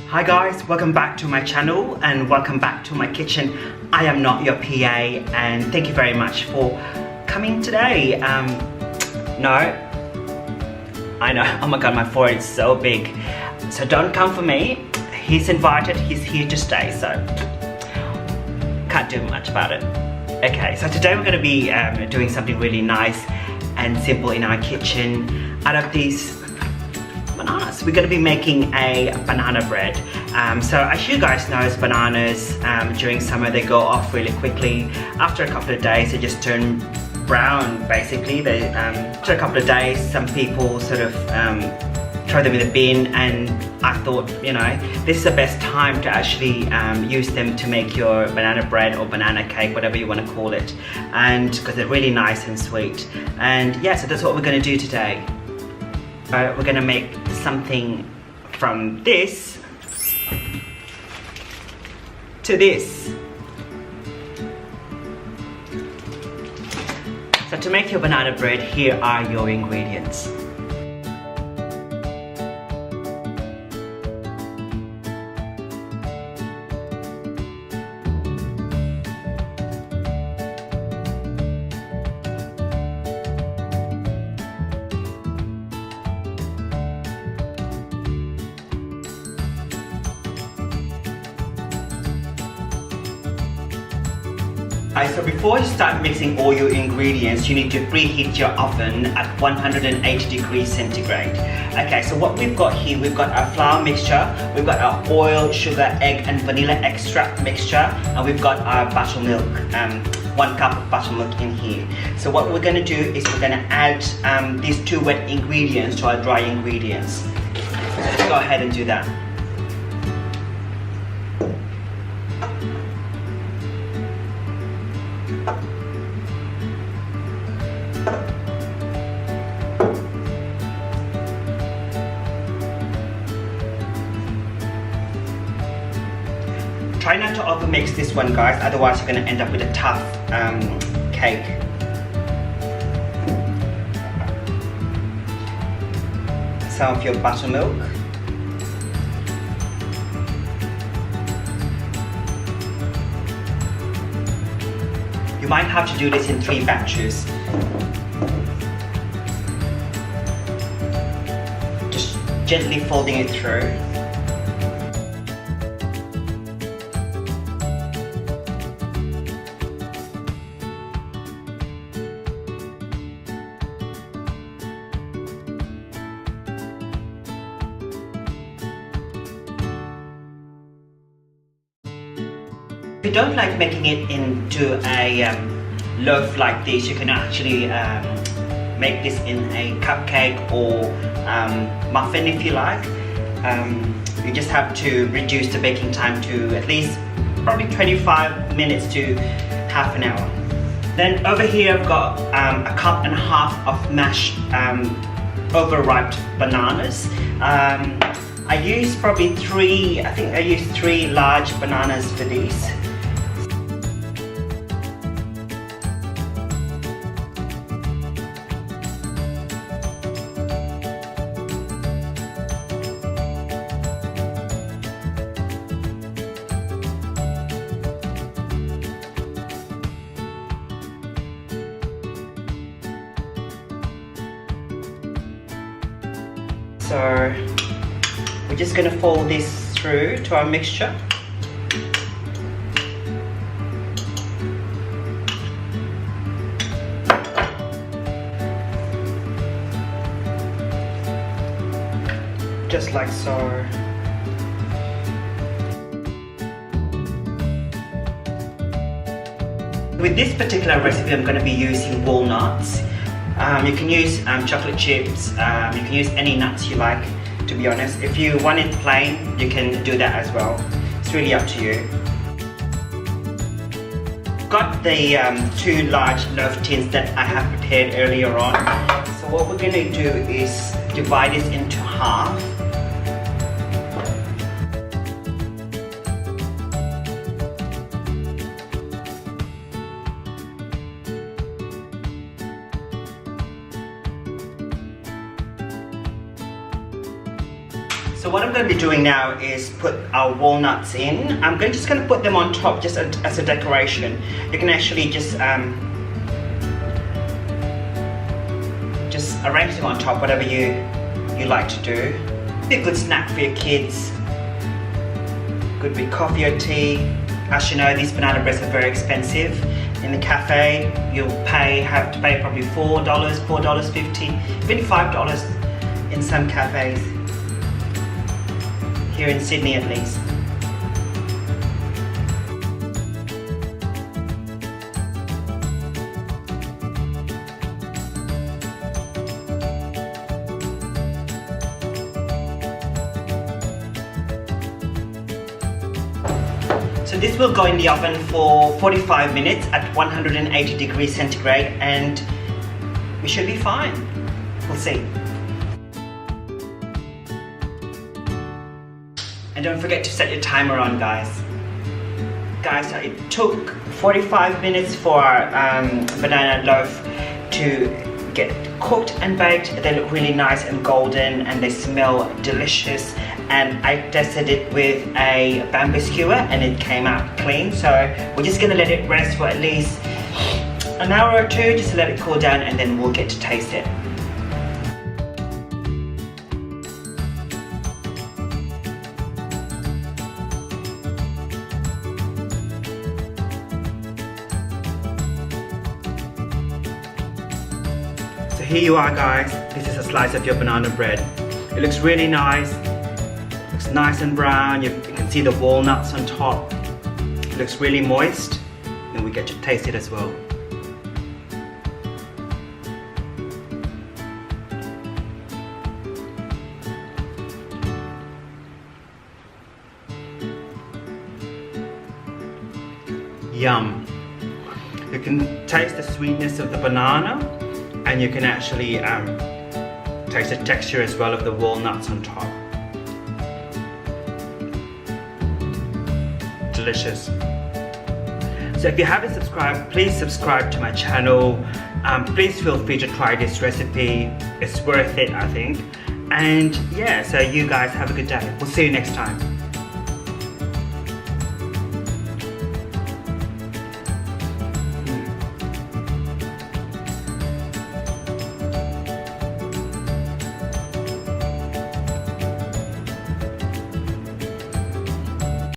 Hi guys, welcome back to my channel and welcome back to my kitchen. I am not your PA and thank you very much for coming today. No, I know, oh my god, my forehead's so big. So don't come for me. He's invited, he's here to stay, so can't do much about it. Okay, so today we're going to be doing something really nice and simple in our kitchen. Out of these bananas, we're going to be making a banana bread. So as you guys know, bananas during summer, they go off really quickly. After a couple of days they just turn brown basically. They after a couple of days some people sort of throw them in the bin, and I thought, you know, this is the best time to actually use them to make your banana bread or banana cake, whatever you want to call it, and because they're really nice and sweet. And yeah, so that's what we're going to do today. We're going to make something from this to this. So to make your banana bread, here are your ingredients. So before you start mixing all your ingredients, you need to preheat your oven at 180 degrees centigrade. Okay, so what we've got here, we've got our flour mixture, we've got our oil, sugar, egg and vanilla extract mixture, and we've got our buttermilk, 1 cup of buttermilk in here. So what we're going to do is we're going to add these 2 wet ingredients to our dry ingredients. So let's go ahead and do that. Try not to overmix this one, guys, otherwise you're going to end up with a tough cake. Some of your buttermilk. You might have to do this in 3 batches. Just gently folding it through. If you don't like making it into a loaf like this, you can actually make this in a cupcake or muffin if you like. You just have to reduce the baking time to at least probably 25 minutes to half an hour. Then over here I've got 1.5 cups of mashed overripe bananas. I use probably 3, I think I use 3 large bananas for these. So we're just going to fold this through to our mixture. Just like so. With this particular recipe I'm going to be using walnuts. You can use chocolate chips, you can use any nuts you like, to be honest. If you want it plain, you can do that as well. It's really up to you. Got the 2 large loaf tins that I have prepared earlier on. So what we're going to do is divide this into half. So what I'm going to be doing now is put our walnuts in. I'm just going to put them on top just as a decoration. You can actually just arrange them on top, whatever you like to do. Be a good snack for your kids. Good with coffee or tea. As you know, these banana breads are very expensive. In the cafe, you'll have to pay probably $4, $4.50, even $5 in some cafes. Here in Sydney at least. So this will go in the oven for 45 minutes at 180 degrees centigrade and we should be fine. We'll see. And don't forget to set your timer on, guys. Guys, so it took 45 minutes for our banana loaf to get cooked and baked. They look really nice and golden and they smell delicious. And I tested it with a bamboo skewer and it came out clean. So we're just gonna let it rest for at least an hour or two, just to let it cool down, and then we'll get to taste it. So here you are, guys. This is a slice of your banana bread. It looks really nice. Looks nice and brown. You can see the walnuts on top. It looks really moist, and we get to taste it as well. Yum. You can taste the sweetness of the banana, and you can actually taste the texture as well of the walnuts on top. Delicious. So if you haven't subscribed, please subscribe to my channel. Please feel free to try this recipe. It's worth it, I think. And yeah, so you guys have a good day. We'll see you next time.